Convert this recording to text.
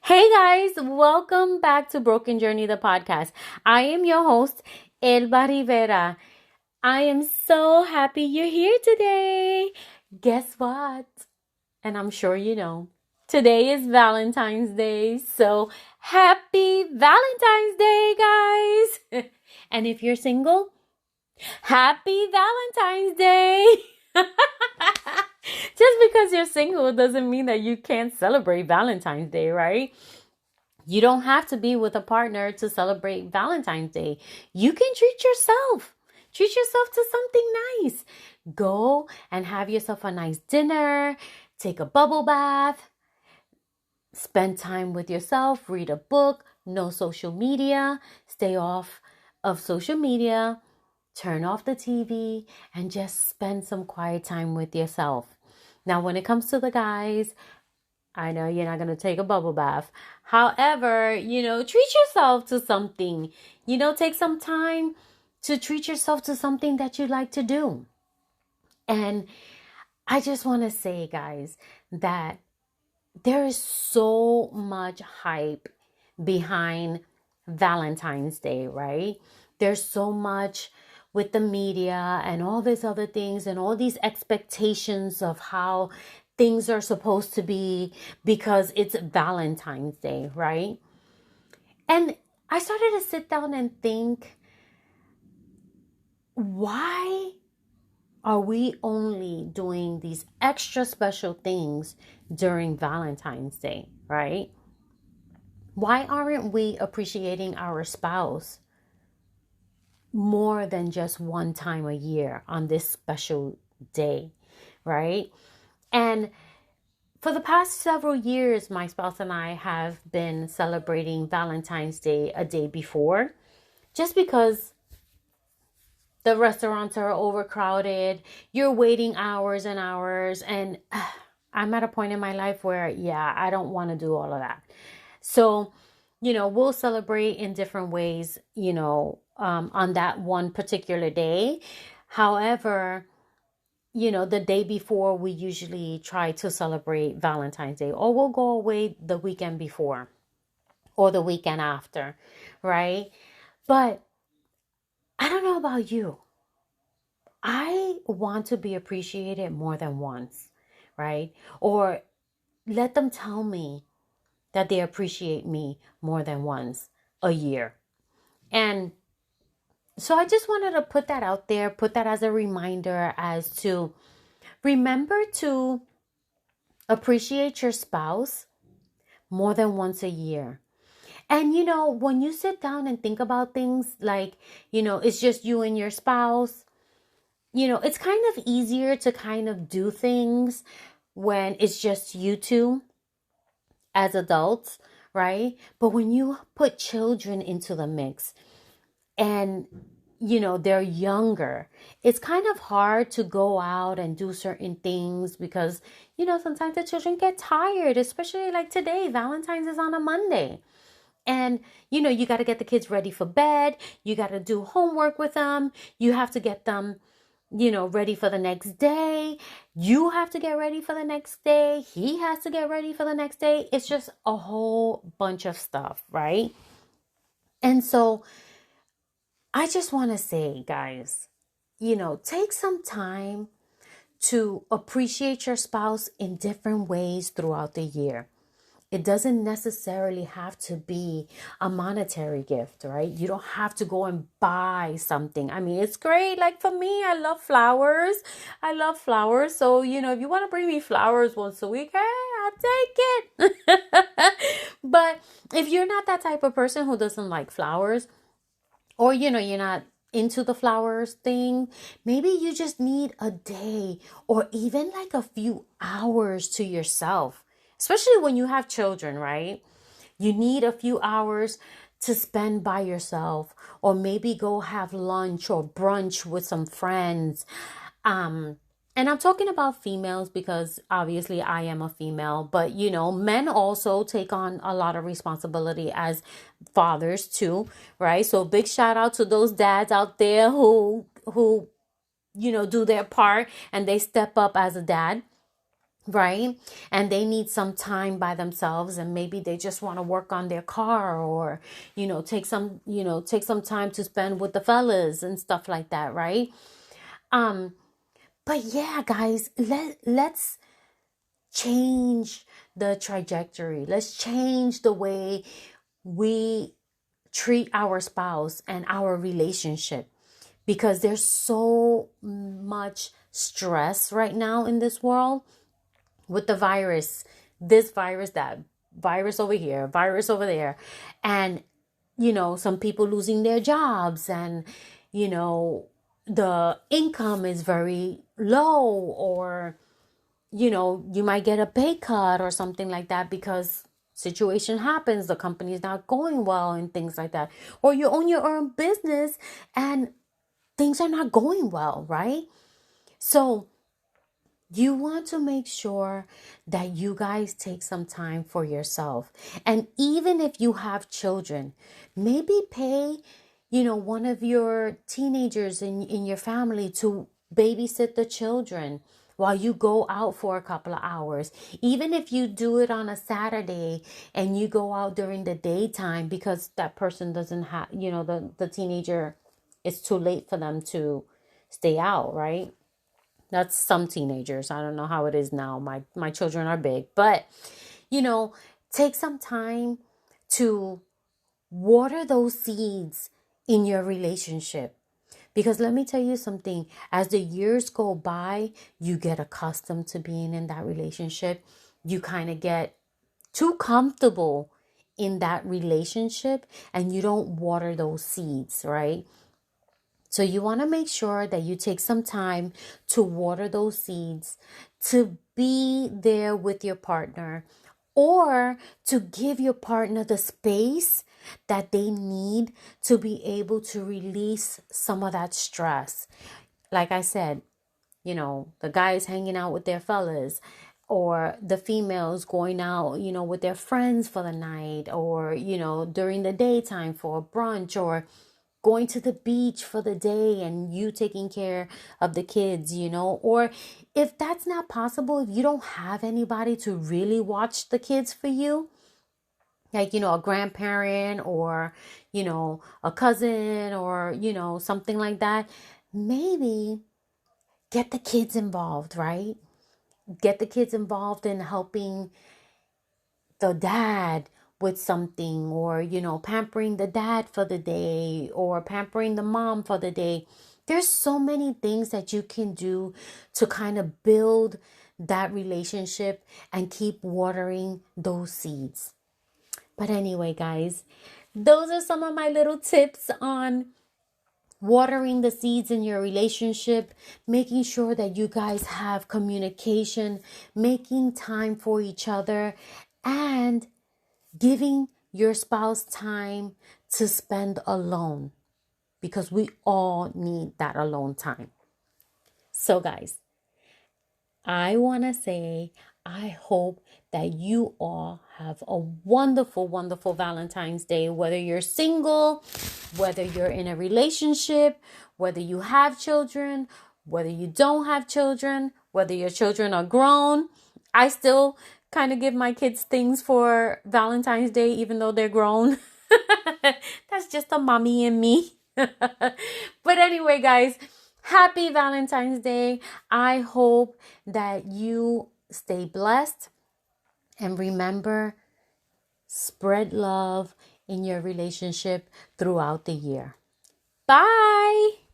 Hey guys, welcome back to Broken Journey, the podcast. I am your host, Elba Rivera. I am so happy you're here today. Guess what? And I'm sure you know, today is Valentine's Day. So happy Valentine's Day, guys. And if you're single, happy Valentine's Day. Just because you're single doesn't mean that you can't celebrate Valentine's Day, right? You don't have to be with a partner to celebrate Valentine's Day. You can treat yourself. Treat yourself to something nice. Go and have yourself a nice dinner, take a bubble bath, spend time with yourself, read a book, no social media, stay off of social media, turn off the TV, and just spend some quiet time with yourself. Now, when it comes to the guys, I know you're not going to take a bubble bath. However, treat yourself to something. Take some time to treat yourself to something that you like to do. And I just want to say, guys, that there is so much hype behind Valentine's Day, right? There's so much with the media and all these other things and all these expectations of how things are supposed to be because it's Valentine's Day, right? And I started to sit down and think, why are we only doing these extra special things during Valentine's Day, right? Why aren't we appreciating our spouse more than just one time a year on this special day, right? And for the past several years, my spouse and I have been celebrating Valentine's Day a day before, just because the restaurants are overcrowded. You're waiting hours and hours. And I'm at a point in my life where, I don't want to do all of that. So, we'll celebrate in different ways, on that one particular day. However, the day before, we usually try to celebrate Valentine's Day, or we'll go away the weekend before or the weekend after, right? But I don't know about you. I want to be appreciated more than once, right? Or let them tell me that they appreciate me more than once a year. And so I just wanted to put that out there, put that as a reminder as to remember to appreciate your spouse more than once a year. And, when you sit down and think about things like, it's just you and your spouse, it's kind of easier to kind of do things when it's just you two as adults, right? But when you put children into the mix and, they're younger, it's kind of hard to go out and do certain things because, sometimes the children get tired, especially like today. Valentine's is on a Monday. And, you got to get the kids ready for bed. You got to do homework with them. You have to get them, ready for the next day. You have to get ready for the next day. He has to get ready for the next day. It's just a whole bunch of stuff, right? And so I just want to say, guys, take some time to appreciate your spouse in different ways throughout the year. It doesn't necessarily have to be a monetary gift, right? You don't have to go and buy something. I mean, it's great. Like for me, I love flowers. I love flowers. So, if you want to bring me flowers once a week, hey, I'll take it. But if you're not that type of person who doesn't like flowers, or, you're not into the flowers thing, maybe you just need a day or even like a few hours to yourself. Especially when you have children, right? You need a few hours to spend by yourself, or maybe go have lunch or brunch with some friends. And I'm talking about females because obviously I am a female, but men also take on a lot of responsibility as fathers too, right? So big shout out to those dads out there who do their part and they step up as a dad. right? And they need some time by themselves, and maybe they just want to work on their car, or take some time to spend with the fellas and stuff like that, right? um but yeah, guys, let's change the trajectory. Let's change the way we treat our spouse and our relationship, because there's so much stress right now in this world with the virus, this virus, that virus over here, virus over there. And, some people losing their jobs, and, you know, the income is very low, or, you might get a pay cut or something like that because situation happens, the company is not going well and things like that. Or you own your own business and things are not going well, right? So you want to make sure that you guys take some time for yourself. And even if you have children, maybe pay, one of your teenagers in your family to babysit the children while you go out for a couple of hours. Even if you do it on a Saturday and you go out during the daytime because that person doesn't have, the teenager, it's too late for them to stay out, right? That's some teenagers. I don't know how it is now. My children are big, but you know, take some time to water those seeds in your relationship. Because let me tell you something, as the years go by, you get accustomed to being in that relationship. You kind of get too comfortable in that relationship and you don't water those seeds, right? So you want to make sure that you take some time to water those seeds, to be there with your partner, or to give your partner the space that they need to be able to release some of that stress. Like I said, the guys hanging out with their fellas, or the females going out, with their friends for the night, or, during the daytime for a brunch, or going to the beach for the day and you taking care of the kids, or if that's not possible, if you don't have anybody to really watch the kids for you, like, a grandparent, or, a cousin, or, something like that, maybe get the kids involved, right? Get the kids involved in helping the dad with something, or, pampering the dad for the day, or pampering the mom for the day. There's so many things that you can do to kind of build that relationship and keep watering those seeds. But anyway, guys, those are some of my little tips on watering the seeds in your relationship, making sure that you guys have communication, making time for each other, and giving your spouse time to spend alone, because we all need that alone time. So, guys, I want to say, I hope that you all have a wonderful, wonderful Valentine's Day, whether you're single, whether you're in a relationship, whether you have children, whether you don't have children, whether your children are grown. I still kind of give my kids things for Valentine's Day, even though they're grown. That's just a mommy in me. But anyway, guys, happy Valentine's Day. I hope that you stay blessed, and remember, spread love in your relationship throughout the year. Bye.